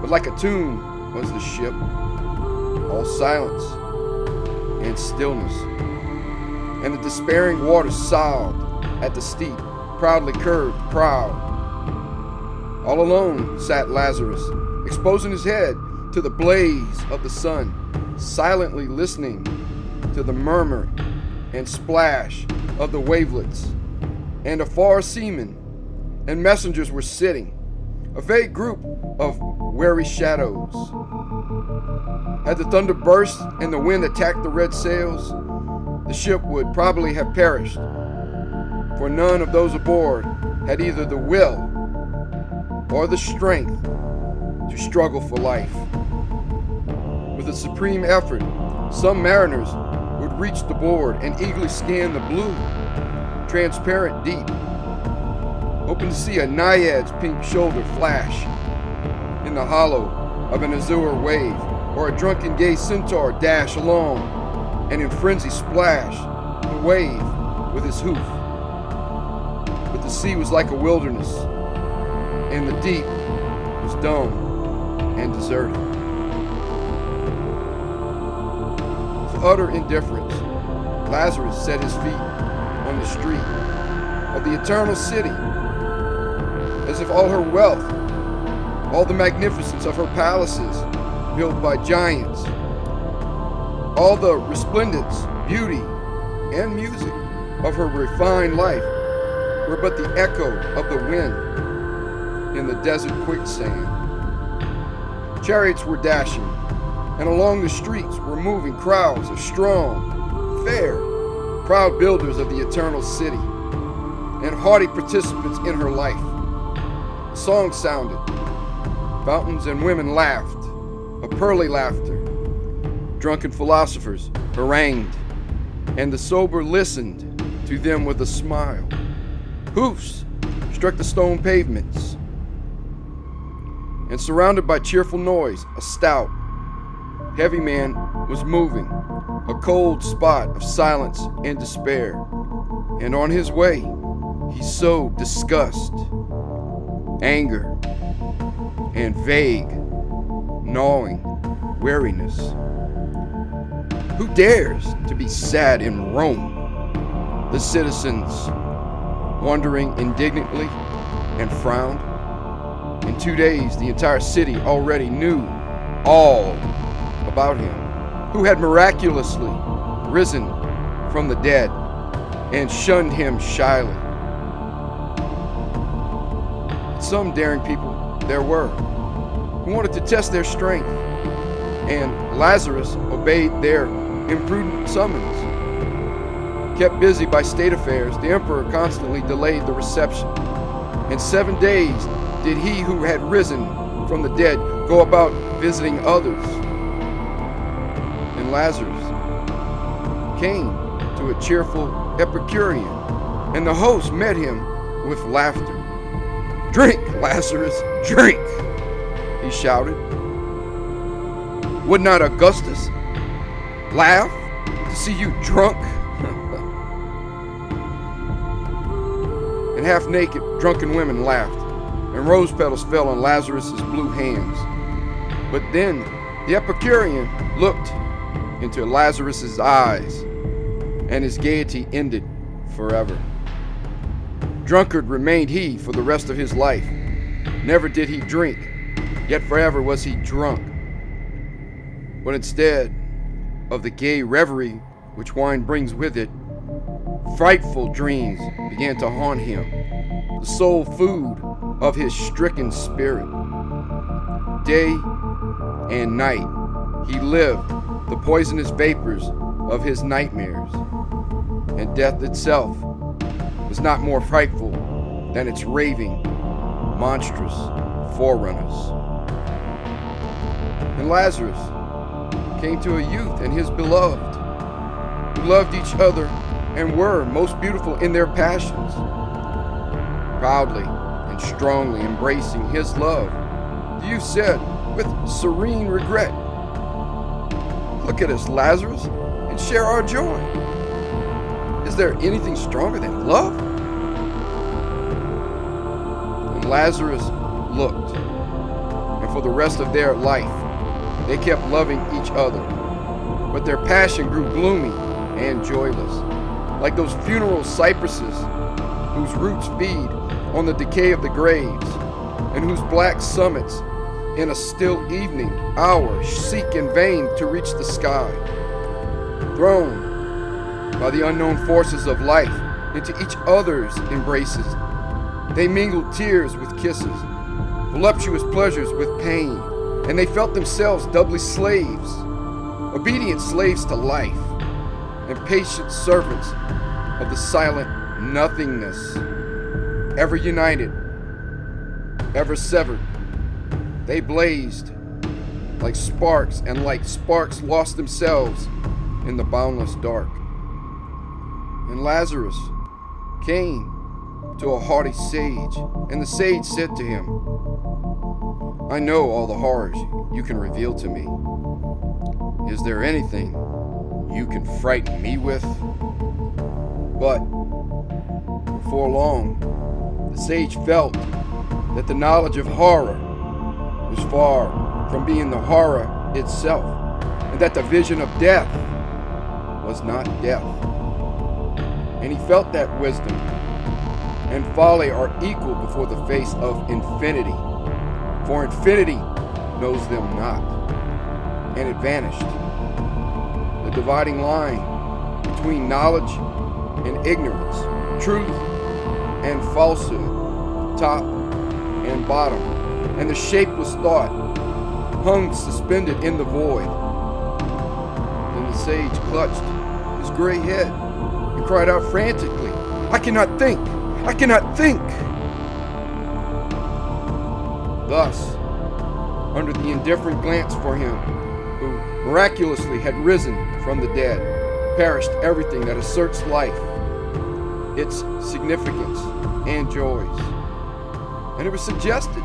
but like a tomb was the ship, all silence and stillness, and the despairing waters sobbed at the steep, proudly curved prow. All alone sat Lazarus, exposing his head to the blaze of the sun, silently listening to the murmur and splash of the wavelets. And afar seamen and messengers were sitting, a vague group of wary shadows. Had the thunder burst and the wind attacked the red sails, the ship would probably have perished, for none of those aboard had either the will or the strength to struggle for life. With a supreme effort, some mariners would reach the board and eagerly scan the blue, transparent deep, hoping to see a naiad's pink shoulder flash in the hollow of an azure wave. or a drunken gay centaur dash along and in frenzy splash the wave with his hoof. But the sea was like a wilderness, and the deep was dumb and deserted. With utter indifference, Lazarus set his feet on the street of the eternal city, as if all her wealth, all the magnificence of her palaces built by giants, all the resplendence, beauty, and music of her refined life were but the echo of the wind in the desert quicksand. Chariots were dashing, and along the streets were moving crowds of strong, fair, proud builders of the eternal city, and haughty participants in her life. Songs sounded, fountains and women laughed, a pearly laughter. Drunken philosophers harangued, and the sober listened to them with a smile. Hoofs struck the stone pavements, and surrounded by cheerful noise, a stout, heavy man was moving, a cold spot of silence and despair. And on his way, he sowed disgust, anger, and vague, gnawing weariness. Who dares to be sad in Rome? The citizens, wondering indignantly and frowned. In 2 days, the entire city already knew all about him, who had miraculously risen from the dead and shunned him shyly. Some daring people there were who wanted to test their strength, and Lazarus obeyed their imprudent summons. Kept busy by state affairs, the emperor constantly delayed the reception. In 7 days did he who had risen from the dead go about visiting others. And Lazarus came to a cheerful Epicurean, and the host met him with laughter. "Drink, Lazarus, drink!" he shouted. "Would not Augustus laugh to see you drunk?" And half-naked, drunken women laughed, and rose petals fell on Lazarus's blue hands. But then the Epicurean looked into Lazarus's eyes, and his gaiety ended forever. Drunkard remained he for the rest of his life. Never did he drink, yet forever was he drunk. But instead of the gay reverie which wine brings with it, frightful dreams began to haunt him, the sole food of his stricken spirit. Day and night he lived the poisonous vapors of his nightmares, and death itself was not more frightful than its raving, monstrous forerunners. And Lazarus came to a youth and his beloved, who loved each other and were most beautiful in their passions, proudly and strongly embracing his love. The youth said with serene regret, "Look at us, Lazarus, and share our joy. Is there anything stronger than love?" And Lazarus looked, and for the rest of their life, they kept loving each other. But their passion grew gloomy and joyless, like those funeral cypresses whose roots feed on the decay of the graves, and whose black summits in a still evening hour seek in vain to reach the sky. Thrown by the unknown forces of life into each other's embraces, they mingled tears with kisses, voluptuous pleasures with pain, and they felt themselves doubly slaves, obedient slaves to life, and patient servants of the silent nothingness. Ever united, ever severed, they blazed like sparks, and like sparks lost themselves in the boundless dark. And Lazarus came to a haughty sage, and the sage said to him, "I know all the horrors you can reveal to me, Is there anything you can frighten me with? But before long, the sage felt that the knowledge of horror was far from being the horror itself, and that the vision of death was not death. And he felt that wisdom and folly are equal before the face of infinity, for infinity knows them not. And it vanished. The dividing line between knowledge and ignorance, truth and falsehood, top and bottom, and the shapeless thought hung suspended in the void. Then the sage clutched his gray head and cried out frantically, "I cannot think! I cannot think!" Thus, under the indifferent glance for him, who miraculously had risen from the dead, perished everything that asserts life, its significance and joys. And it was suggested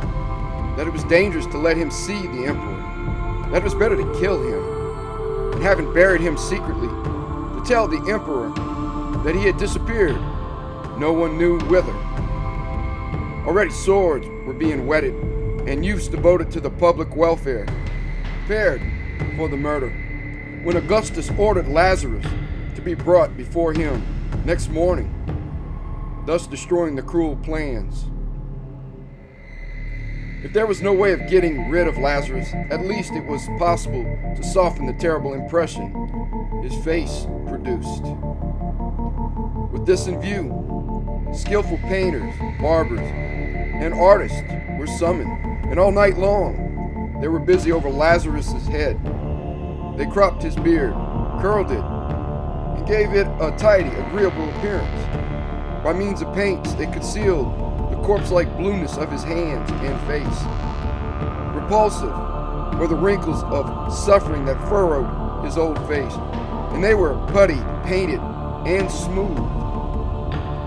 that it was dangerous to let him see the emperor, that it was better to kill him, and having buried him secretly, to tell the emperor that he had disappeared, no one knew whither. Already swords were being whetted, and youths devoted to the public welfare prepared for the murder, when Augustus ordered Lazarus to be brought before him next morning, thus destroying the cruel plans. If there was no way of getting rid of Lazarus, at least it was possible to soften the terrible impression his face produced. With this in view, skillful painters, barbers, and artists were summoned, and all night long they were busy over Lazarus's head. They cropped his beard, curled it, and gave it a tidy, agreeable appearance. By means of paints, they concealed the corpse-like blueness of his hands and face. Repulsive were the wrinkles of suffering that furrowed his old face, and they were puttied, painted, and smoothed.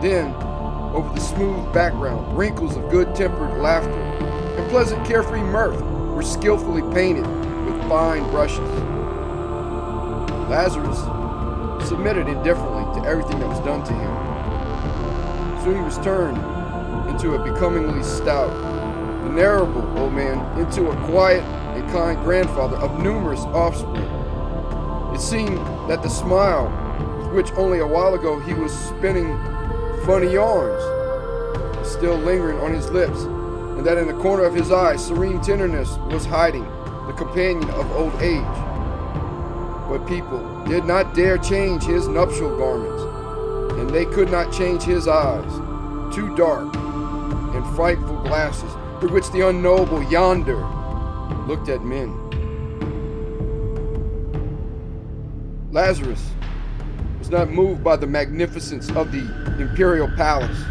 Then, over the smooth background, wrinkles of good-tempered laughter and pleasant carefree mirth were skillfully painted with fine brushes. Lazarus submitted indifferently to everything that was done to him. Soon he was turned into a becomingly stout, venerable old man, into a quiet and kind grandfather of numerous offspring. It seemed that the smile with which only a while ago he was spinning funny yarns was still lingering on his lips, and that in the corner of his eye serene tenderness was hiding the companion of old age. But people did not dare change his nuptial garments, and they could not change his eyes, too dark and frightful glasses through which the unknowable yonder looked at men. Lazarus was not moved by the magnificence of the imperial palace.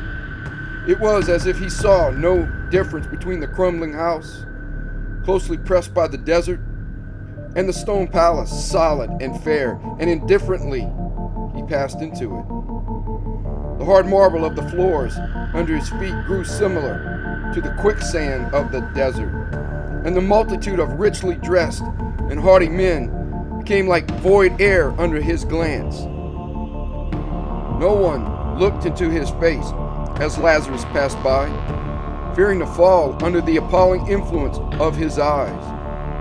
It was as if he saw no difference between the crumbling house, closely pressed by the desert, and the stone palace, solid and fair, and indifferently he passed into it. The hard marble of the floors under his feet grew similar to the quicksand of the desert, and the multitude of richly dressed and haughty men became like void air under his glance. No one looked into his face as Lazarus passed by, fearing to fall under the appalling influence of his eyes.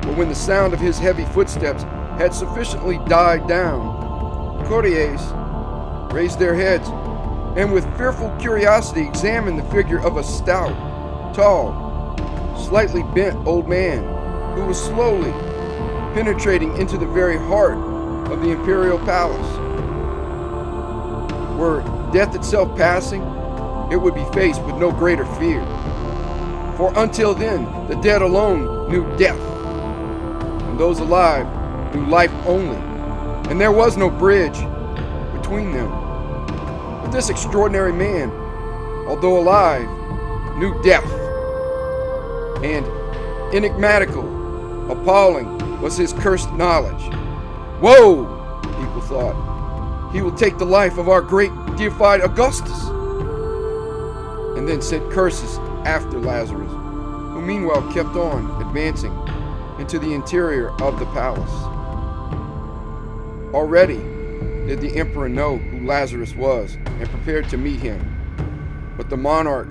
But when the sound of his heavy footsteps had sufficiently died down, the courtiers raised their heads and with fearful curiosity examined the figure of a stout, tall, slightly bent old man who was slowly penetrating into the very heart of the imperial palace. Were death itself passing, it would be faced with no greater fear. For until then, the dead alone knew death, and those alive knew life only, and there was no bridge between them. But this extraordinary man, although alive, knew death, and enigmatical, appalling was his cursed knowledge. Woe, people thought, he will take the life of our great deified Augustus, and then sent curses after Lazarus, who meanwhile kept on advancing into the interior of the palace. Already did the emperor know who Lazarus was and prepared to meet him. But the monarch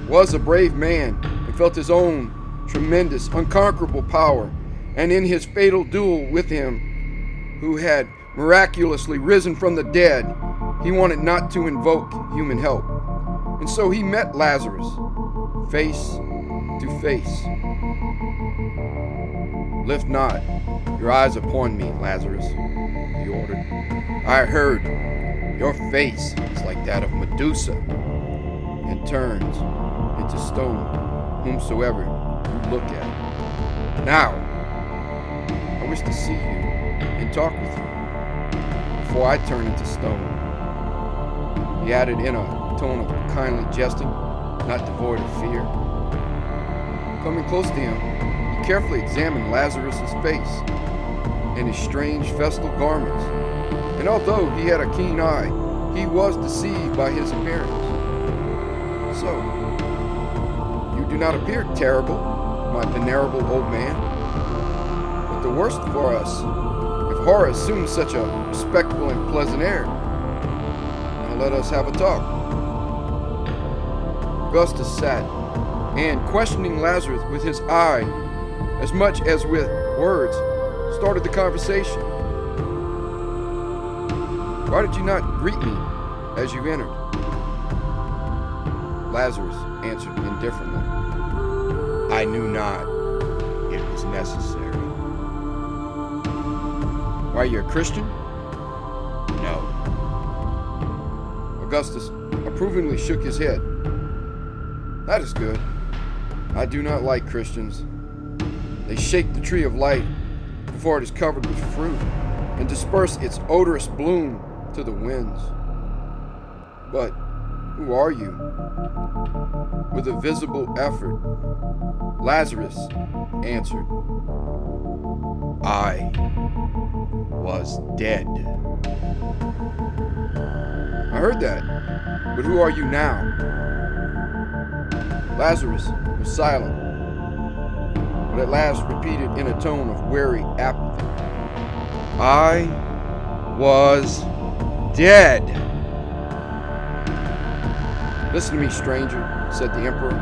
was a brave man and felt his own tremendous, unconquerable power, and in his fatal duel with him, who had miraculously risen from the dead, he wanted not to invoke human help. And so he met Lazarus, face to face. "Lift not your eyes upon me, Lazarus," he ordered. "I heard your face is like that of Medusa, and turns into stone whomsoever you look at. Now, I wish to see you and talk with you before I turn into stone." He added in a tone of kindly jesting, not devoid of fear. Coming close to him, he carefully examined Lazarus's face and his strange festal garments, and although he had a keen eye, he was deceived by his appearance. "So, you do not appear terrible, my venerable old man. But the worst for us, if horror assumes such a respectable and pleasant air. Now let us have a talk." Augustus sat, and questioning Lazarus with his eye as much as with words, started the conversation. "Why did you not greet me as you entered?" Lazarus answered indifferently, "I knew not it was necessary." "Are you a Christian?" "No." Augustus approvingly shook his head. "That is good. I do not like Christians. They shake the tree of life before it is covered with fruit and disperse its odorous bloom to the winds. But who are you?" With a visible effort, Lazarus answered, "I was dead." "I heard that, but who are you now?" Lazarus was silent, but at last repeated in a tone of weary apathy, "I was dead." "Listen to me, stranger," said the emperor,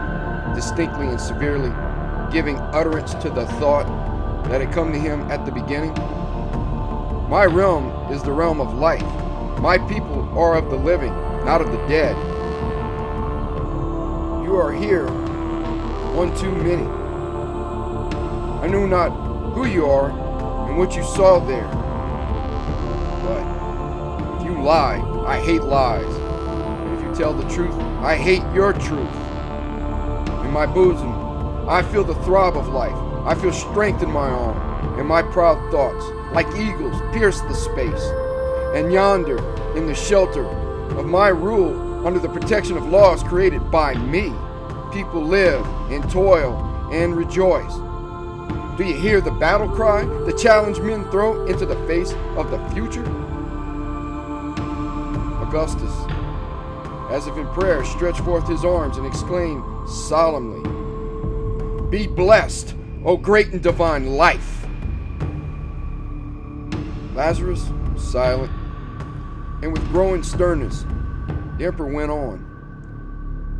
distinctly and severely, giving utterance to the thought that had come to him at the beginning. "My realm is the realm of life. My people are of the living, not of the dead. You are here, one too many. I know not who you are and what you saw there. But if you lie, I hate lies. And if you tell the truth, I hate your truth. In my bosom, I feel the throb of life. I feel strength in my arm, and my proud thoughts, like eagles, pierce the space. And yonder, in the shelter of my rule, under the protection of laws created by me, people live and toil and rejoice. Do you hear the battle cry, the challenge men throw into the face of the future?" Augustus, as if in prayer, stretched forth his arms and exclaimed solemnly, "Be blessed, O great and divine life!" Lazarus was silent, and with growing sternness, the emperor went on.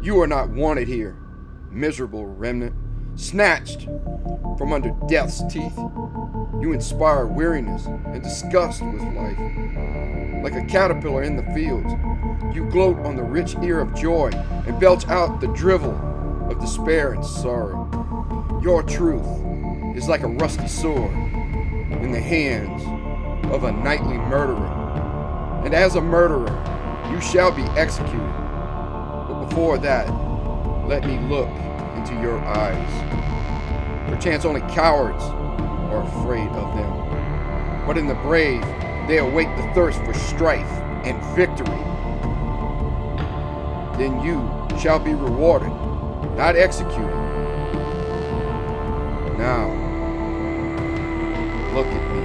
"You are not wanted here, miserable remnant, snatched from under death's teeth. You inspire weariness and disgust with life. Like a caterpillar in the fields, you gloat on the rich ear of joy and belch out the drivel of despair and sorrow. Your truth is like a rusty sword in the hands of a nightly murderer, and as a murderer, you shall be executed. But before that, let me look into your eyes. Perchance only cowards are afraid of them, but in the brave, they await the thirst for strife and victory. Then you shall be rewarded, not executed. Now, look at me,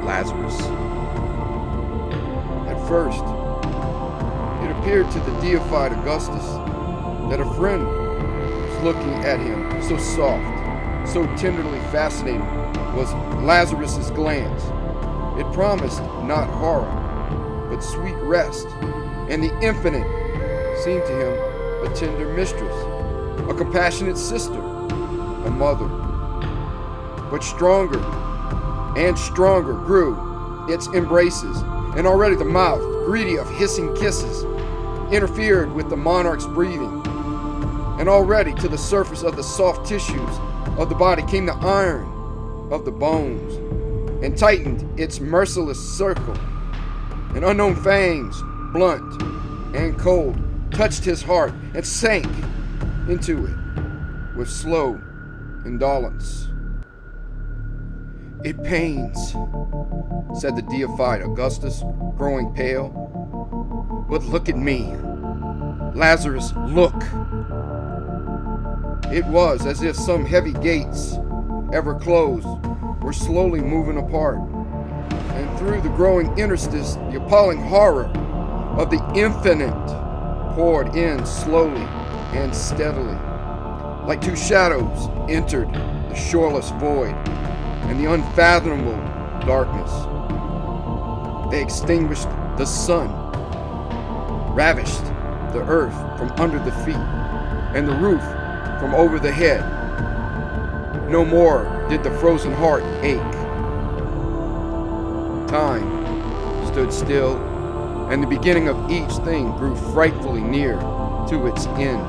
Lazarus." At first, it appeared to the deified Augustus that a friend was looking at him. So soft, so tenderly fascinating was Lazarus's glance. It promised not horror, but sweet rest, and the infinite seemed to him a tender mistress, a compassionate sister, a mother. But stronger and stronger grew its embraces, and already the mouth, greedy of hissing kisses, interfered with the monarch's breathing. And already to the surface of the soft tissues of the body came the iron of the bones, and tightened its merciless circle. And unknown fangs, blunt and cold, touched his heart and sank into it with slow indolence. "It pains," said the deified Augustus, growing pale. "But look at me. Lazarus, look." It was as if some heavy gates, ever closed, were slowly moving apart, and through the growing interstice, the appalling horror of the infinite poured in slowly and steadily, like two shadows entered the shoreless void and the unfathomable darkness. They extinguished the sun, ravished the earth from under the feet, and the roof from over the head. No more did the frozen heart ache. Time stood still, and the beginning of each thing grew frightfully near to its end.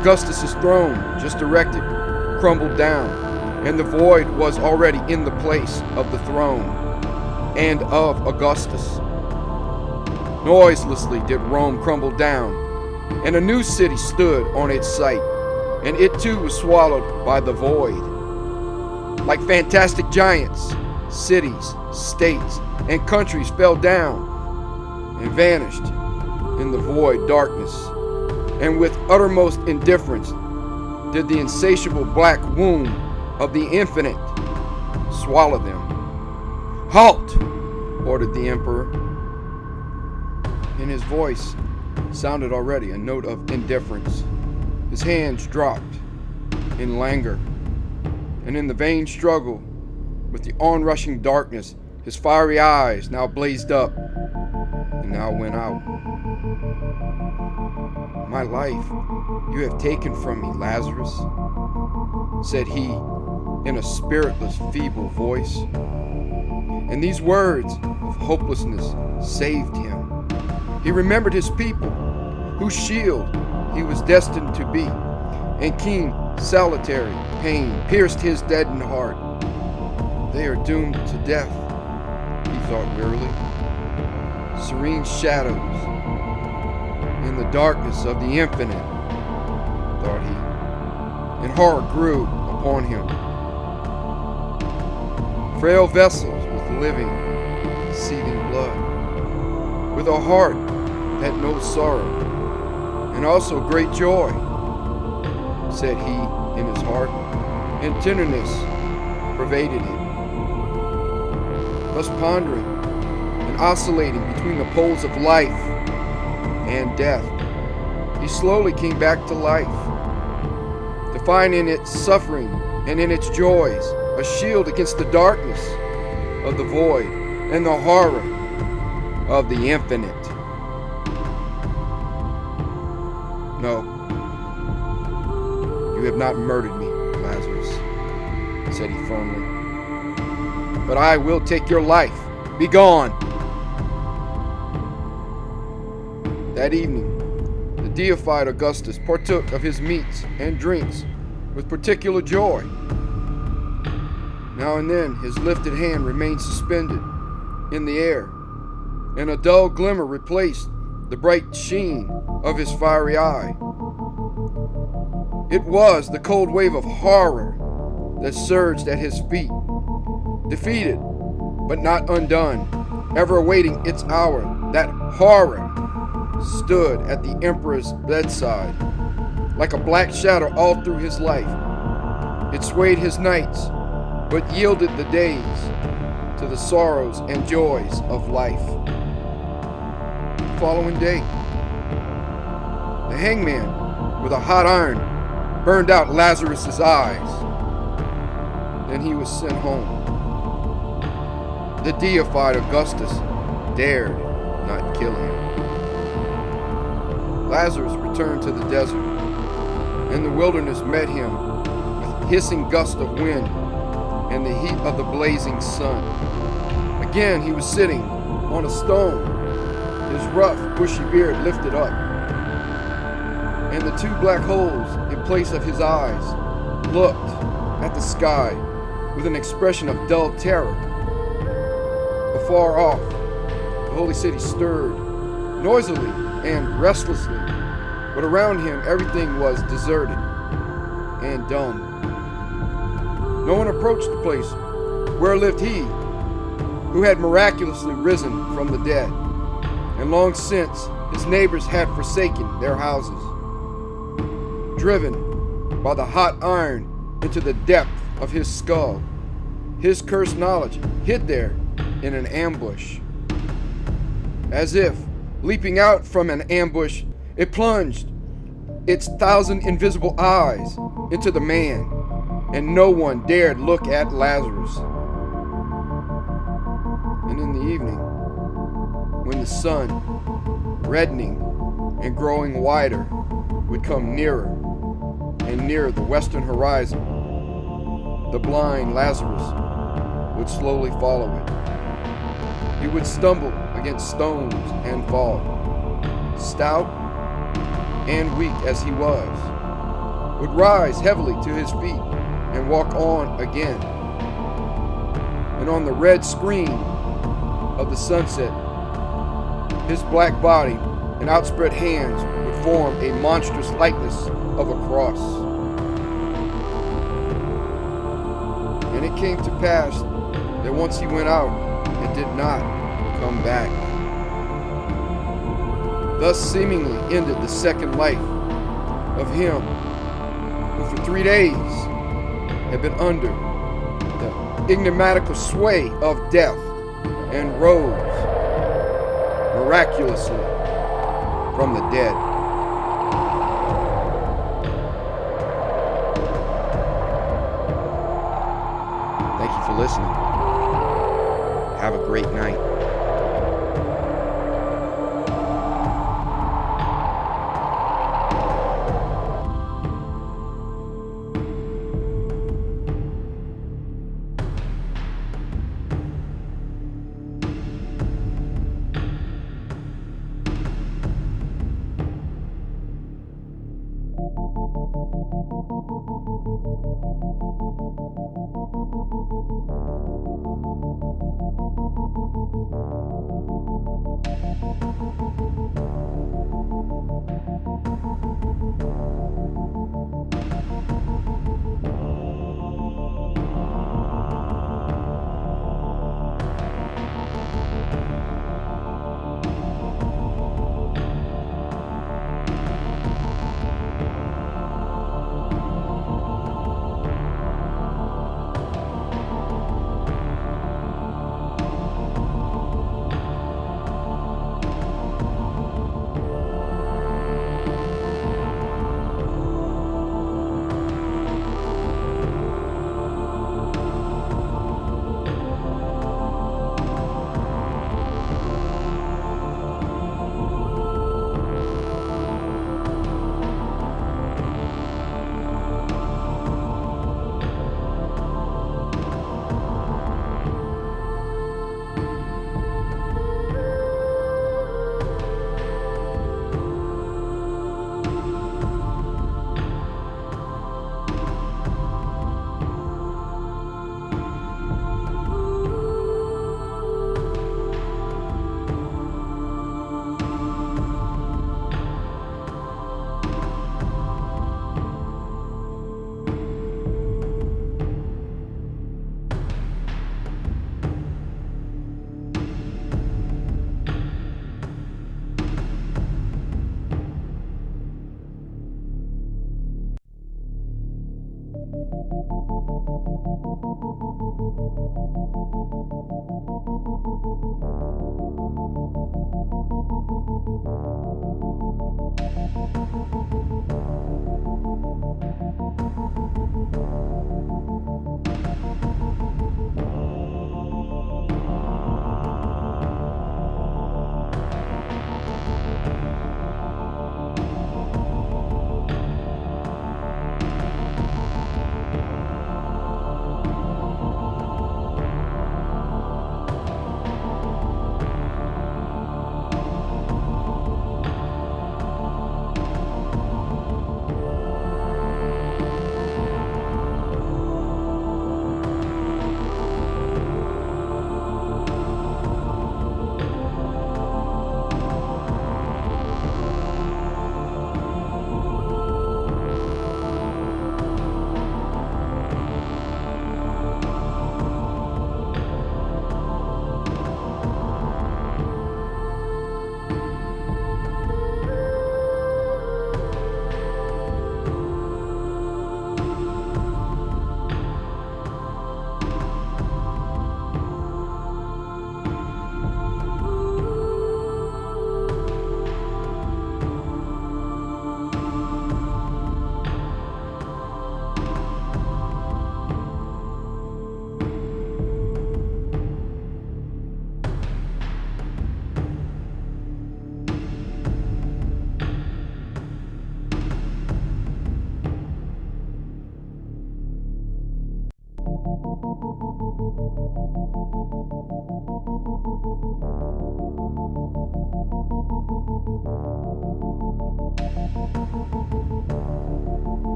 Augustus's throne, just erected, crumbled down, and the void was already in the place of the throne and of Augustus. Noiselessly did Rome crumble down, and a new city stood on its site, and it too was swallowed by the void. Like fantastic giants, cities, states, and countries fell down and vanished in the void darkness, and with uttermost indifference did the insatiable black womb of the infinite swallow them. "Halt!" ordered the emperor. In his voice sounded already a note of indifference. His hands dropped in languor, and in the vain struggle with the onrushing darkness, his fiery eyes now blazed up and now went out. "My life you have taken from me, Lazarus," said he in a spiritless, feeble voice. And these words of hopelessness saved him. He remembered his people, whose shield he was destined to be, and keen, salutary pain pierced his deadened heart. "They are doomed to death," he thought wearily. "Serene shadows in the darkness of the infinite," thought he, and horror grew upon him. Frail vessels with living, seething blood, with a heart that knows sorrow, and also great joy, said he in his heart, and tenderness pervaded it. Thus pondering and oscillating between the poles of life and death, he slowly came back to life, to find in its suffering and in its joys a shield against the darkness of the void and the horror of the infinite. "No, you have not murdered me, Lazarus," said he firmly. "But I will take your life. Be gone." That evening, the deified Augustus partook of his meats and drinks with particular joy. Now and then his lifted hand remained suspended in the air, and a dull glimmer replaced the bright sheen of his fiery eye. It was the cold wave of horror that surged at his feet, defeated but not undone, ever awaiting its hour. That horror stood at the emperor's bedside, like a black shadow all through his life. It swayed his nights, but yielded the days to the sorrows and joys of life. The following day, the hangman, with a hot iron, burned out Lazarus's eyes. Then he was sent home. The deified Augustus dared not kill him. Lazarus returned to the desert, and the wilderness met him with hissing gusts of wind and the heat of the blazing sun. Again he was sitting on a stone, his rough, bushy beard lifted up, and the two black holes in place of his eyes looked at the sky with an expression of dull terror. Afar off, the holy city stirred noisily and restlessly, but around him everything was deserted and dumb. No one approached the place where lived he who had miraculously risen from the dead, and long since his neighbors had forsaken their houses. Driven by the hot iron into the depth of his skull, his cursed knowledge hid there in an ambush. As if leaping out from an ambush, it plunged its 1,000 invisible eyes into the man, and no one dared look at Lazarus. And in the evening, when the sun, reddening and growing wider, would come nearer and nearer the western horizon, the blind Lazarus would slowly follow it. He would stumble against stones and fall. Stout and weak as he was, would rise heavily to his feet and walk on again. And on the red screen of the sunset, his black body and outspread hands would form a monstrous likeness of a cross. And it came to pass that once he went out and did not come back. Thus seemingly ended the second life of him who for 3 days had been under the enigmatical sway of death and rose miraculously from the dead. Thank you for listening. Have a great night.